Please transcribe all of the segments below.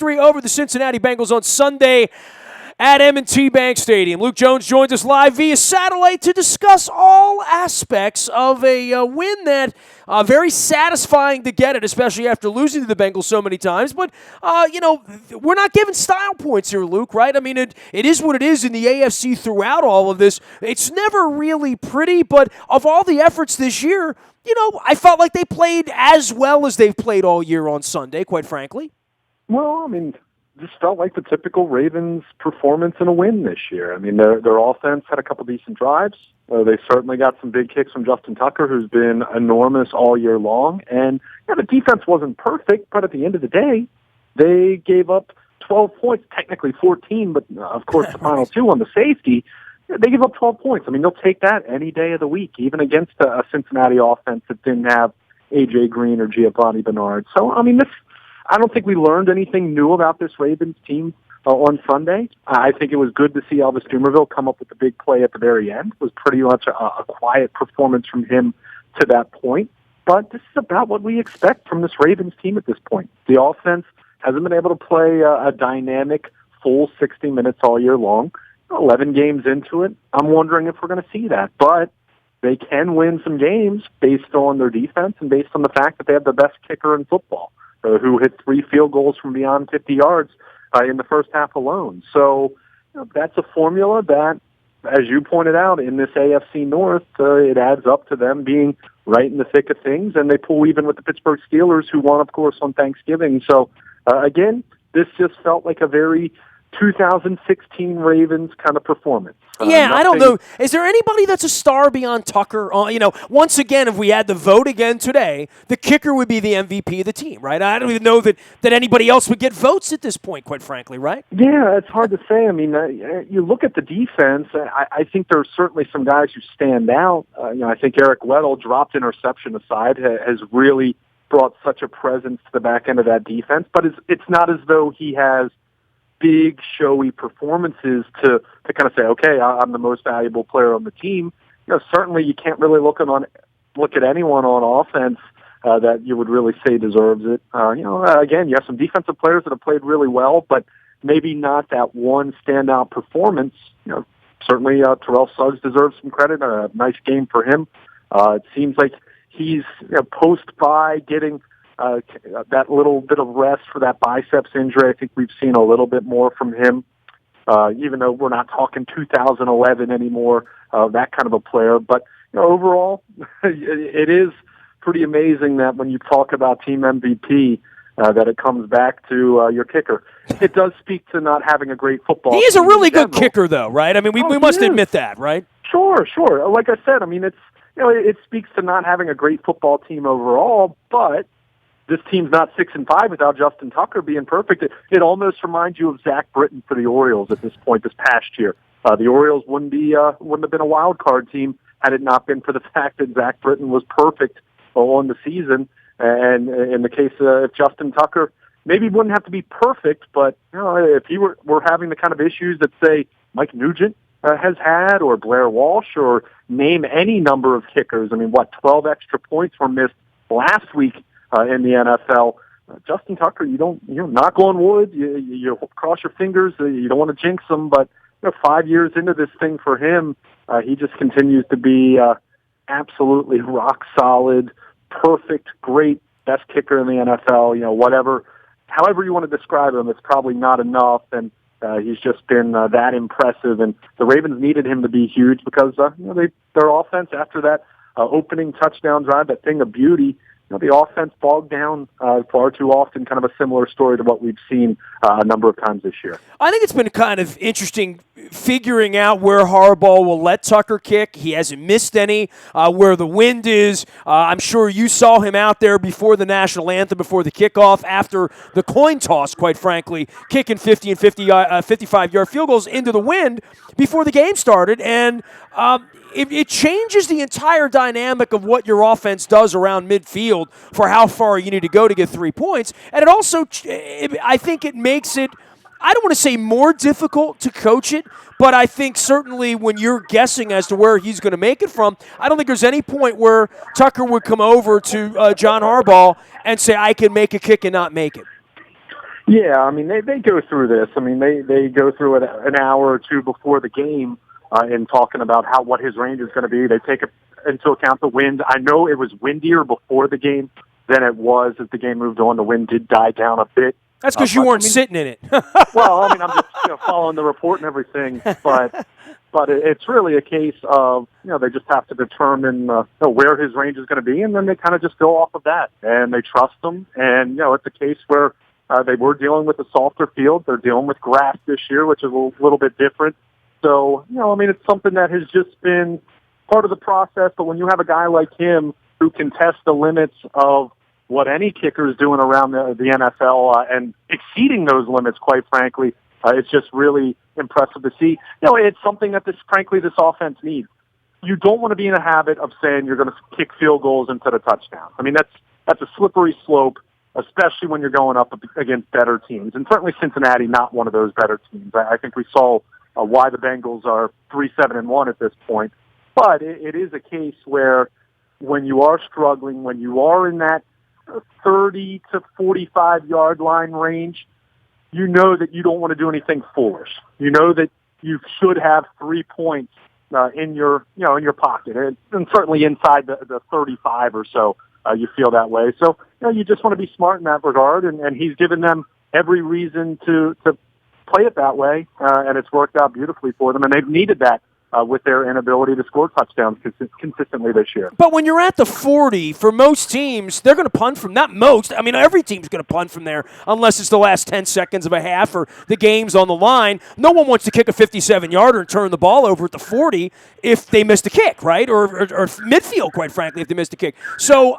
victory over the Cincinnati Bengals on Sunday at M&T Bank Stadium. Luke Jones joins us live via satellite to discuss all aspects of a win that very satisfying to get it, especially after losing to the Bengals so many times. But, we're not giving style points here, Luke, right? I mean, it is what it is in the AFC throughout all of this. It's never really pretty, but of all the efforts this year, I felt like they played as well as they've played all year on Sunday, quite frankly. Well, I mean, this felt like the typical Ravens performance in a win this year. I mean, their offense had a couple decent drives. They certainly got some big kicks from Justin Tucker, who's been enormous all year long. And the defense wasn't perfect, but at the end of the day, they gave up 12 points, technically 14, but of course the final two on the safety. They give up 12 points. I mean, they'll take that any day of the week, even against a Cincinnati offense that didn't have A.J. Green or Giovanni Bernard. So, I mean, I don't think we learned anything new about this Ravens team on Sunday. I think it was good to see Elvis Dumervil come up with the big play at the very end. It was pretty much a quiet performance from him to that point. But this is about what we expect from this Ravens team at this point. The offense hasn't been able to play a dynamic full 60 minutes all year long. 11 games into it, I'm wondering if we're going to see that. But they can win some games based on their defense and based on the fact that they have the best kicker in football, who hit 3 field goals from beyond 50 yards in the first half alone. So that's a formula that, as you pointed out, in this AFC North, it adds up to them being right in the thick of things, and they pull even with the Pittsburgh Steelers, who won, of course, on Thanksgiving. So, again, this just felt like a very 2016 Ravens kind of performance. I don't know. Is there anybody that's a star beyond Tucker? Once again, if we had the vote again today, the kicker would be the MVP of the team, right? I don't even know that anybody else would get votes at this point, quite frankly, right? Yeah, it's hard to say. I mean, you look at the defense, I think there are certainly some guys who stand out. I think Eric Weddle, dropped interception aside, has really brought such a presence to the back end of that defense. But it's not as though he has big, showy performances to kind of say, okay, I'm the most valuable player on the team. Certainly you can't really look at anyone on offense that you would really say deserves it. Again, you have some defensive players that have played really well, but maybe not that one standout performance. Certainly Terrell Suggs deserves some credit. A nice game for him. It seems like he's post-bye getting that little bit of rest for that biceps injury. I think we've seen a little bit more from him, even though we're not talking 2011 anymore, that kind of a player. But overall, it is pretty amazing that when you talk about team MVP, that it comes back to your kicker. It does speak to not having a great football team. He is a really good kicker, though, right? I mean, we must admit that, right? Sure. Like I said, I mean, it speaks to not having a great football team overall, but this team's not 6-5 without Justin Tucker being perfect. It almost reminds you of Zach Britton for the Orioles at this point this past year. The Orioles wouldn't have been a wild card team had it not been for the fact that Zach Britton was perfect on the season. And in the case of Justin Tucker, maybe he wouldn't have to be perfect, but if he were having the kind of issues that, say, Mike Nugent has had, or Blair Walsh, or name any number of kickers. I mean, 12 extra points were missed last week in the NFL. Justin Tucker, you don't knock on wood, you cross your fingers, you don't want to jinx him, but 5 years into this thing for him, he just continues to be absolutely rock solid, perfect, great, best kicker in the NFL. However you want to describe him, it's probably not enough, and he's just been that impressive. And the Ravens needed him to be huge because their offense, after that opening touchdown drive, that thing of beauty, the offense bogged down far too often, kind of a similar story to what we've seen a number of times this year. I think it's been kind of interesting figuring out where Harbaugh will let Tucker kick. He hasn't missed any, where the wind is. I'm sure you saw him out there before the national anthem, before the kickoff, after the coin toss, quite frankly, kicking 50 and 55-yard field goals into the wind before the game started. And it changes the entire dynamic of what your offense does around midfield for how far you need to go to get 3 points. And it also, I think it makes it, I don't want to say more difficult to coach it, but I think certainly when you're guessing as to where he's going to make it from, I don't think there's any point where Tucker would come over to John Harbaugh and say, I can make a kick and not make it. Yeah, I mean, they go through this. I mean, they go through it an hour or two before the game in talking about what his range is going to be. They take into account the wind. I know it was windier before the game than it was as the game moved on. The wind did die down a bit. That's because you weren't sitting in it. Well, I mean, I'm just following the report and everything, but it's really a case of they just have to determine where his range is going to be, and then they kind of just go off of that, and they trust him. And it's a case where they were dealing with a softer field. They're dealing with grass this year, which is a little bit different. So I mean, it's something that has just been part of the process. But when you have a guy like him who can test the limits of what any kicker is doing around the NFL and exceeding those limits, quite frankly, it's just really impressive to see. It's something that this offense needs. You don't want to be in a habit of saying you're going to kick field goals instead of touchdowns. I mean, that's a slippery slope, especially when you're going up against better teams. And certainly Cincinnati, not one of those better teams. I think we saw why the Bengals are 3-7-1 at this point. But it is a case where when you are struggling, when you are in that 30 to 45 yard line range, you know that you don't want to do anything foolish. You know that you should have 3 points in your pocket, and certainly inside the 35 or so. You feel that way. So you just want to be smart in that regard, and he's given them every reason to play it that way, and it's worked out beautifully for them, and they've needed that with their inability to score touchdowns consistently this year. But when you're at the 40, for most teams, they're going to punt from, not most, I mean, every team's going to punt from there unless it's the last 10 seconds of a half or the game's on the line. No one wants to kick a 57-yarder and turn the ball over at the 40 if they missed a kick, right? Or midfield, quite frankly, if they missed a kick. So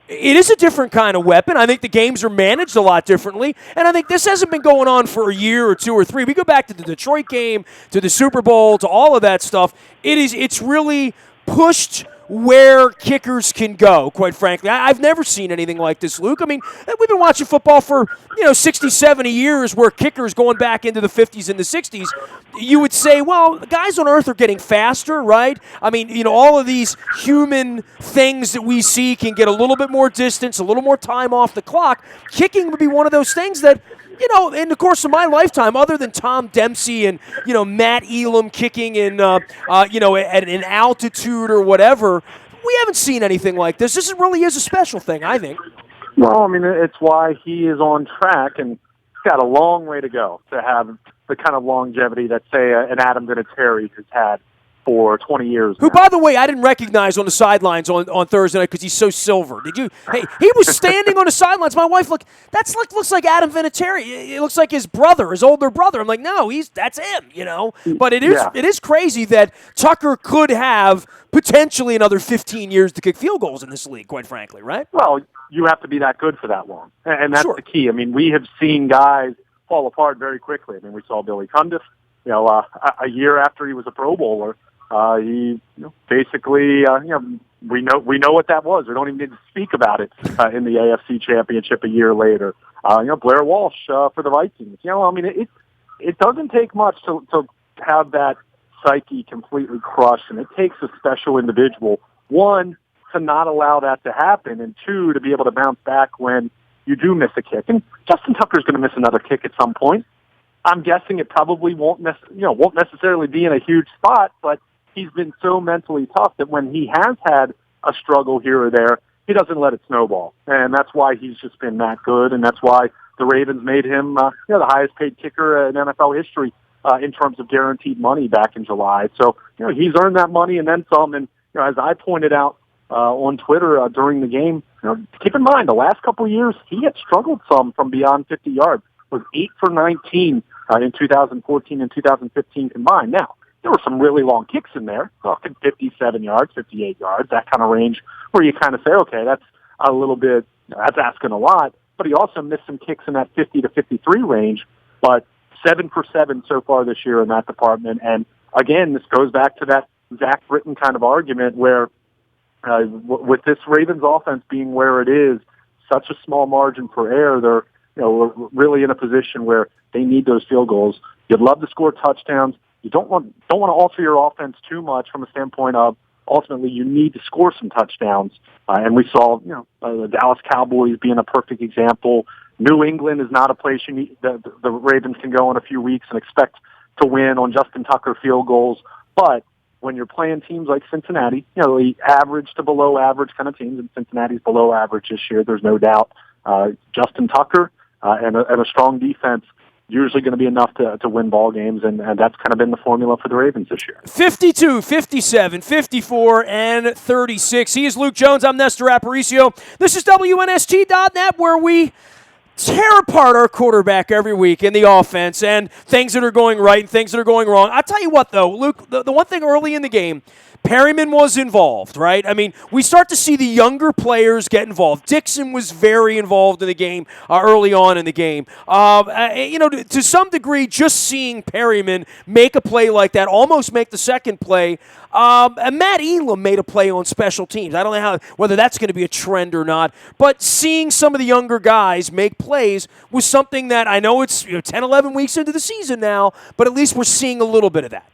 it is a different kind of weapon. I think the games are managed a lot differently, and I think this hasn't been going on for a year or two or three. We go back to the Detroit game, to the Super Bowl, to all of that stuff. It's really pushed where kickers can go, quite frankly. I've never seen anything like this, Luke. I mean, we've been watching football for 60, 70 years where kickers going back into the 50s and the 60s. You would say, well, guys on earth are getting faster, right? I mean, all of these human things that we see can get a little bit more distance, a little more time off the clock. Kicking would be one of those things that, in the course of my lifetime, other than Tom Dempsey and, Matt Elam kicking in, at an altitude or whatever, we haven't seen anything like this. This really is a special thing, I think. Well, I mean, it's why he is on track, and he's got a long way to go to have the kind of longevity that, say, an Adam Vinatieri has had for 20 years Who, by the way, I didn't recognize on the sidelines on Thursday night because he's so silver. Did you? Hey, he was standing on the sidelines. My wife looks like Adam Vinatieri. It looks like his brother, his older brother. I'm like, no, that's him, But it is crazy that Tucker could have potentially another 15 years to kick field goals in this league, quite frankly, right? Well, you have to be that good for that long, and that's Sure. the key. I mean, we have seen guys fall apart very quickly. I mean, we saw Billy Cundiff, a year after he was a Pro Bowler. He basically, we know what that was. We don't even need to speak about it in the AFC Championship a year later. Blair Walsh for the Vikings. I mean, it doesn't take much to have that psyche completely crushed, and it takes a special individual. One, to not allow that to happen, and two, to be able to bounce back when you do miss a kick. And Justin Tucker's going to miss another kick at some point. I'm guessing it probably won't necessarily be in a huge spot, but he's been so mentally tough that when he has had a struggle here or there, he doesn't let it snowball. And that's why he's just been that good, and that's why the Ravens made him the highest paid kicker in NFL history in terms of guaranteed money back in July. So, he's earned that money and then some. And, as I pointed out on Twitter during the game, keep in mind, the last couple of years, he had struggled some from beyond 50 yards. Was 8 for 19 in 2014 and 2015 combined. Now, there were some really long kicks in there, talking 57 yards, 58 yards, that kind of range, where you kind of say, okay, that's a little bit, that's asking a lot. But he also missed some kicks in that 50 to 53 range, but 7 for 7 so far this year in that department. And again, this goes back to that Zach Britton kind of argument where with this Ravens offense being where it is, such a small margin for error, they're really in a position where they need those field goals. You'd love to score touchdowns. You don't want to alter your offense too much from a standpoint of ultimately you need to score some touchdowns. And we saw, the Dallas Cowboys being a perfect example. New England is not a place the Ravens can go in a few weeks and expect to win on Justin Tucker field goals. But when you're playing teams like Cincinnati, the average to below average kind of teams, and Cincinnati's below average this year, there's no doubt. Justin Tucker and a strong defense usually going to be enough to win ball games, and that's kind of been the formula for the Ravens this year. 52, 57, 54, and 36. He is Luke Jones. I'm Nestor Aparicio. This is WNST.net, where we tear apart our quarterback every week in the offense and things that are going right and things that are going wrong. I'll tell you what, though, Luke, the one thing early in the game, Perryman was involved, right? I mean, we start to see the younger players get involved. Dixon was very involved in the game early on in the game. To some degree, just seeing Perryman make a play like that, almost make the second play. And Matt Elam made a play on special teams. I don't know whether that's going to be a trend or not, but seeing some of the younger guys make plays was something that I know it's 10, 11 weeks into the season now, but at least we're seeing a little bit of that.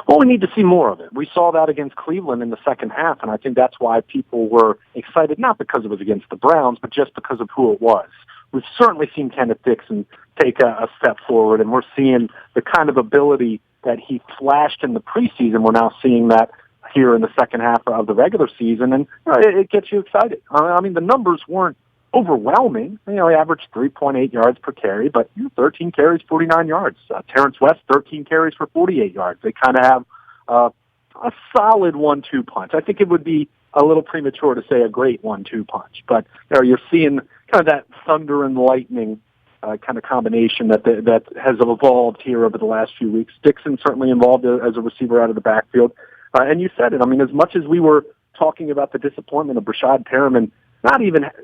Well, we need to see more of it. We saw that against Cleveland in the second half, and I think that's why people were excited, not because it was against the Browns, but just because of who it was. We've certainly seen Kenneth Dixon take a step forward, and we're seeing the kind of ability that he flashed in the preseason. We're now seeing that here in the second half of the regular season, and it gets you excited. I mean, the numbers weren't overwhelming. He averaged 3.8 yards per carry, but 13 carries, 49 yards. Terrence West, 13 carries for 48 yards. They kind of have a solid 1-2 punch. I think it would be a little premature to say a great 1-2 punch, but you're seeing kind of that thunder and lightning kind of combination that has evolved here over the last few weeks. Dixon certainly involved as a receiver out of the backfield. And you said it. I mean, as much as we were talking about the disappointment of Brashad Perriman,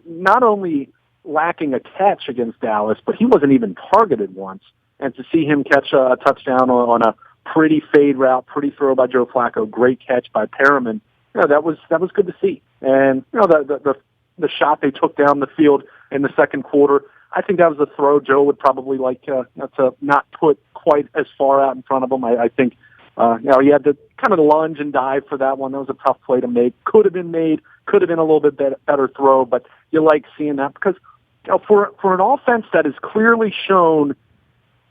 not only lacking a catch against Dallas, but he wasn't even targeted once. And to see him catch a touchdown on a pretty fade route, pretty throw by Joe Flacco, great catch by Perriman, that was good to see. And the shot they took down the field in the second quarter, I think that was a throw Joe would probably like to not put quite as far out in front of him. I think he had to kind of lunge and dive for that one. That was a tough play to make. Could have been made. Could have been a little bit better throw, but you like seeing that because for an offense that has clearly shown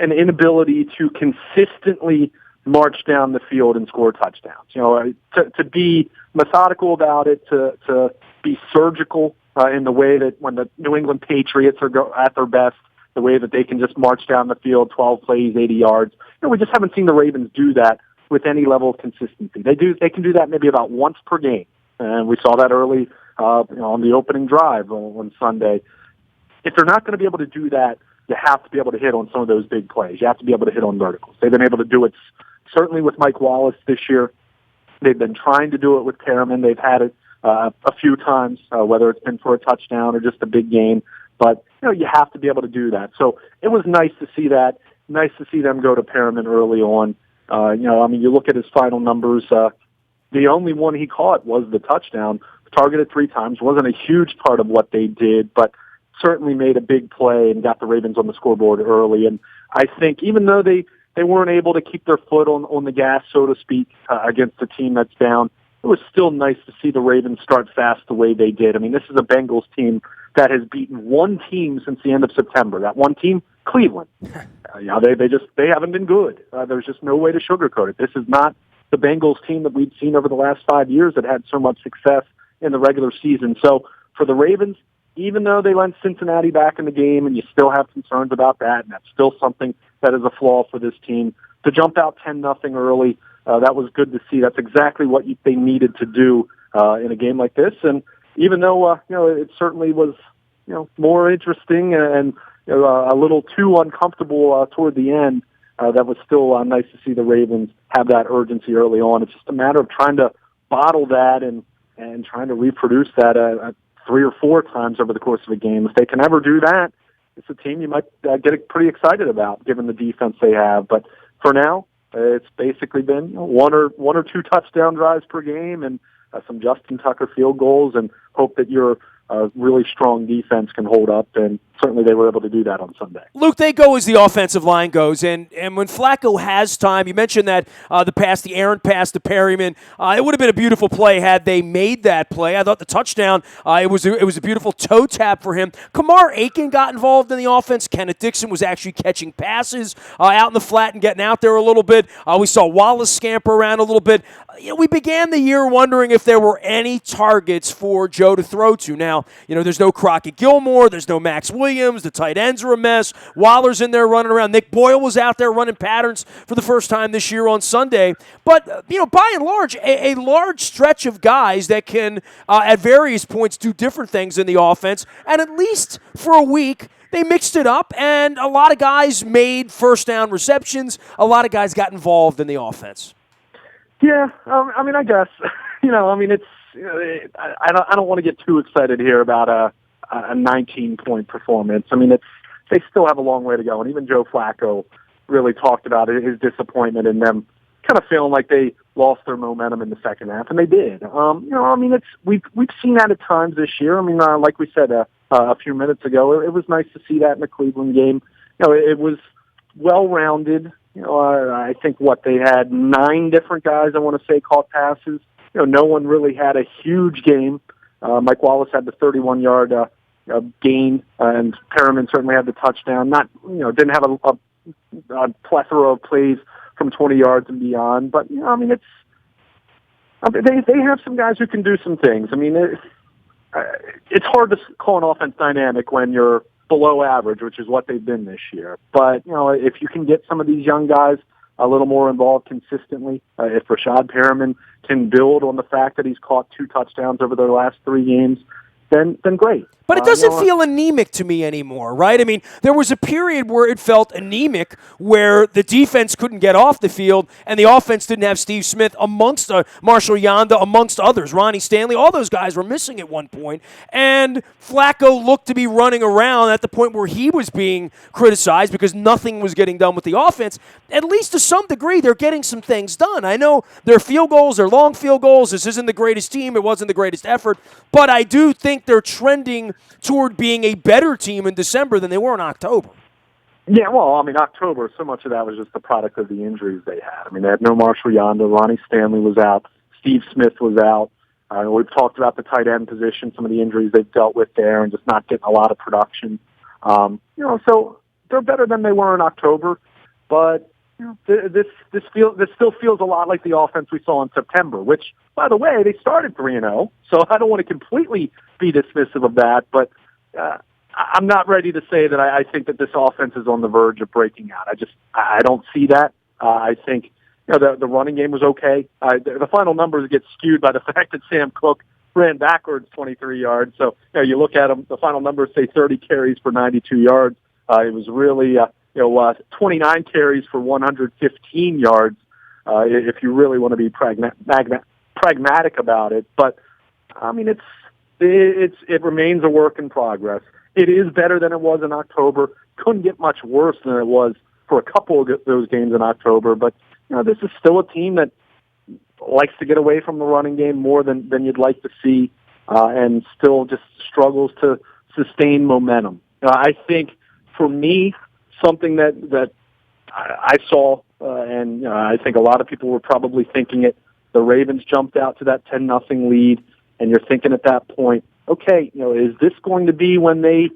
an inability to consistently march down the field and score touchdowns, to be methodical about it, to be surgical in the way that when the New England Patriots are at their best, the way that they can just march down the field, 12 plays, 80 yards. We just haven't seen the Ravens do that with any level of consistency. They can do that maybe about once per game. And we saw that early on the opening drive on Sunday. If they're not going to be able to do that, you have to be able to hit on some of those big plays. You have to be able to hit on verticals. They've been able to do it certainly with Mike Wallace this year. They've been trying to do it with Perriman. They've had it a few times, whether it's been for a touchdown or just a big game. But, you have to be able to do that. So it was nice to see that. Nice to see them go to Perriman early on. You look at his final numbers. The only one he caught was the touchdown. Targeted 3 times. Wasn't a huge part of what they did, but certainly made a big play and got the Ravens on the scoreboard early. And I think even though they weren't able to keep their foot on the gas, so to speak, against a team that's down, it was still nice to see the Ravens start fast the way they did. I mean, this is a Bengals team that has beaten one team since the end of September. That one team, Cleveland. They haven't been good. There's just no way to sugarcoat it. This is not the Bengals team that we've seen over the last 5 years that had so much success in the regular season. So for the Ravens, even though they let Cincinnati back in the game and you still have concerns about that, and that's still something that is a flaw for this team, to jump out 10-0 early, that was good to see. That's exactly what they needed to do in a game like this. And even though, it certainly was, more interesting and a little too uncomfortable toward the end, that was still nice to see the Ravens have that urgency early on. It's just a matter of trying to bottle that and trying to reproduce that 3 or 4 times over the course of a game. If they can ever do that, it's a team you might get pretty excited about, given the defense they have. But for now, it's basically been one or two touchdown drives per game and some Justin Tucker field goals, and hope that you're a really strong defense can hold up, and certainly they were able to do that on Sunday. Luke, they go as the offensive line goes, and when Flacco has time, you mentioned that the errant pass to Perryman, it would have been a beautiful play had they made that play. I thought the touchdown, it was a beautiful toe tap for him. Kamar Aiken got involved in the offense. Kenneth Dixon was actually catching passes out in the flat and getting out there a little bit. We saw Wallace scamper around a little bit. We began the year wondering if there were any targets for Joe to throw to. Now, there's no Crockett Gilmore, there's no Max Williams, the tight ends are a mess. Waller's in there running around. Nick Boyle was out there running patterns for the first time this year on Sunday. But, by and large, a large stretch of guys that can, at various points, do different things in the offense. And at least for a week, they mixed it up, and a lot of guys made first down receptions. A lot of guys got involved in the offense. Yeah, I guess, it's, I don't want to get too excited here about a 19-point performance. They still have a long way to go, and even Joe Flacco really talked about his disappointment in them kind of feeling like they lost their momentum in the second half, and they did. We've seen that at times this year. Like we said a few minutes ago, it was nice to see that in the Cleveland game. It was well-rounded. I think they had 9 different guys, I want to say, caught passes. No one really had a huge game. Mike Wallace had the 31-yard gain, and Perriman certainly had the touchdown. Didn't have a plethora of plays from 20 yards and beyond, but they have some guys who can do some things. It's hard to call an offense dynamic when you're below average, which is what they've been this year. But if you can get some of these young guys a little more involved consistently, if Rashad Perriman can build on the fact that he's caught 2 touchdowns over their last 3 games, then great. But it doesn't feel anemic to me anymore, right? There was a period where it felt anemic, where the defense couldn't get off the field, and the offense didn't have Steve Smith amongst Marshall Yanda, amongst others. Ronnie Stanley, all those guys were missing at one point. And Flacco looked to be running around at the point where he was being criticized because nothing was getting done with the offense. At least to some degree, they're getting some things done. I know their field goals, they're long field goals. This isn't the greatest team. It wasn't the greatest effort. But I do think they're trending toward being a better team in December than they were in October. Yeah, well, October, so much of that was just the product of the injuries they had. They had no Marshall Yanda. Ronnie Stanley was out. Steve Smith was out. We've talked about the tight end position, some of the injuries they've dealt with there, and just not getting a lot of production. So they're better than they were in October, but this still feels a lot like the offense we saw in September, which, by the way, they started 3-0, so I don't want to completely be dismissive of that, but I'm not ready to say that I think that this offense is on the verge of breaking out. I don't see that. I think the running game was okay. The final numbers get skewed by the fact that Sam Cook ran backwards 23 yards, so you look at them, the final numbers say 30 carries for 92 yards. It was really 29 carries for 115 yards, if you really want to be pragmatic about it. But it remains a work in progress. It is better than it was in October. Couldn't get much worse than it was for a couple of those games in October. But this is still a team that likes to get away from the running game more than you'd like to see, and still just struggles to sustain momentum. I think for me, something that I saw, and I think a lot of people were probably thinking it, the Ravens jumped out to that 10-0 lead, and you're thinking at that point, okay, is this going to be when they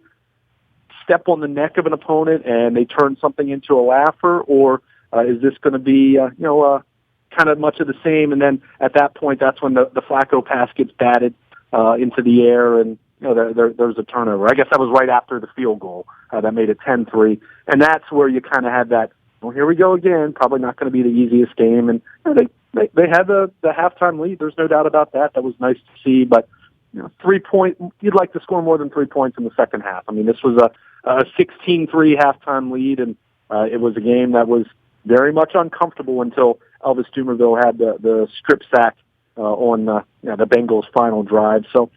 step on the neck of an opponent and they turn something into a laugher, or is this going to be, kind of much of the same? And then at that point, that's when the Flacco pass gets batted into the air, and there's a turnover. I guess that was right after the field goal that made it 10-3, and that's where you kind of had that. Well, here we go again. Probably not going to be the easiest game, and they had the halftime lead. There's no doubt about that. That was nice to see, but 3 point. You'd like to score more than 3 points in the second half. This was a 16-3 halftime lead, and it was a game that was very much uncomfortable until Elvis Dumerville had the strip sack on the Bengals' final drive. So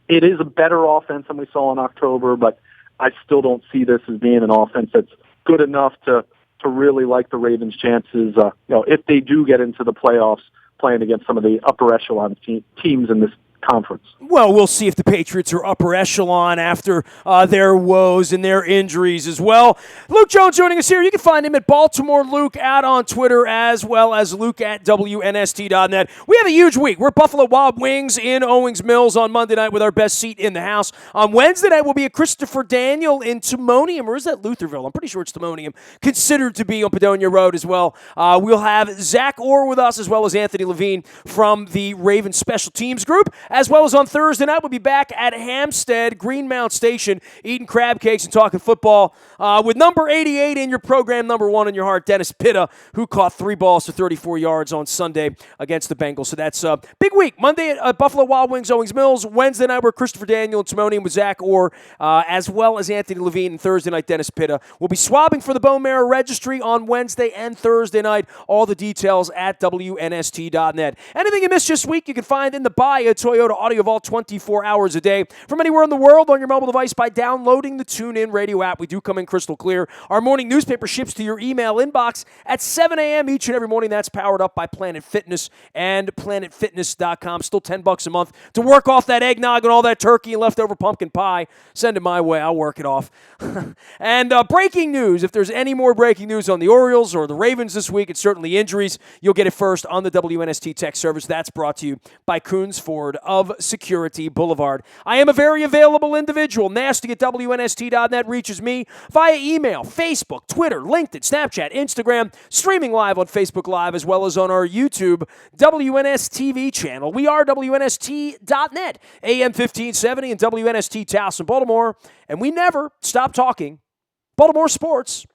it is a better offense than we saw in October, but I still don't see this as being an offense that's good enough to really like the Ravens' chances. If they do get into the playoffs, playing against some of the upper echelon teams in this conference. Well, we'll see if the Patriots are upper echelon after their woes and their injuries as well. Luke Jones joining us here. You can find him at Baltimore Luke out on Twitter, as well as Luke at WNST.net. We have a huge week. We're at Buffalo Wild Wings in Owings Mills on Monday night with our best seat in the house. On Wednesday night, we'll be at Christopher Daniel in Timonium, or is that Lutherville? I'm pretty sure it's Timonium, considered to be on Padonia Road as well. We'll have Zach Orr with us, as well as Anthony Levine from the Ravens Special Teams Group, as well as on Thursday night, we'll be back at Hampstead, Greenmount Station, eating crab cakes and talking football with number 88 in your program, number 1 in your heart, Dennis Pitta, who caught 3 balls for 34 yards on Sunday against the Bengals. So that's a big week. Monday at Buffalo Wild Wings, Owings Mills. Wednesday night, we're Christopher Daniel and Timonium with Zach Orr, as well as Anthony Levine. And Thursday night, Dennis Pitta. We'll be swabbing for the Bone Marrow Registry on Wednesday and Thursday night. All the details at WNST.net. Anything you missed this week, you can find in the bio, Toyota Audio Vault 24 hours a day from anywhere in the world on your mobile device by downloading the TuneIn Radio app. We do come in crystal clear. Our morning newspaper ships to your email inbox at 7 a.m. each and every morning. That's powered up by Planet Fitness and PlanetFitness.com. Still $10 a month to work off that eggnog and all that turkey and leftover pumpkin pie. Send it my way. I'll work it off. And breaking news, if there's any more breaking news on the Orioles or the Ravens this week, it's certainly injuries. You'll get it first on the WNST text service. That's brought to you by Coons Ford of Security Boulevard. I am a very available individual. Nasty at WNST.net reaches me via email, Facebook, Twitter, LinkedIn, Snapchat, Instagram, streaming live on Facebook Live, as well as on our YouTube WNS TV channel. We are WNST.net, AM 1570 and WNST Towson, Baltimore, and we never stop talking Baltimore sports.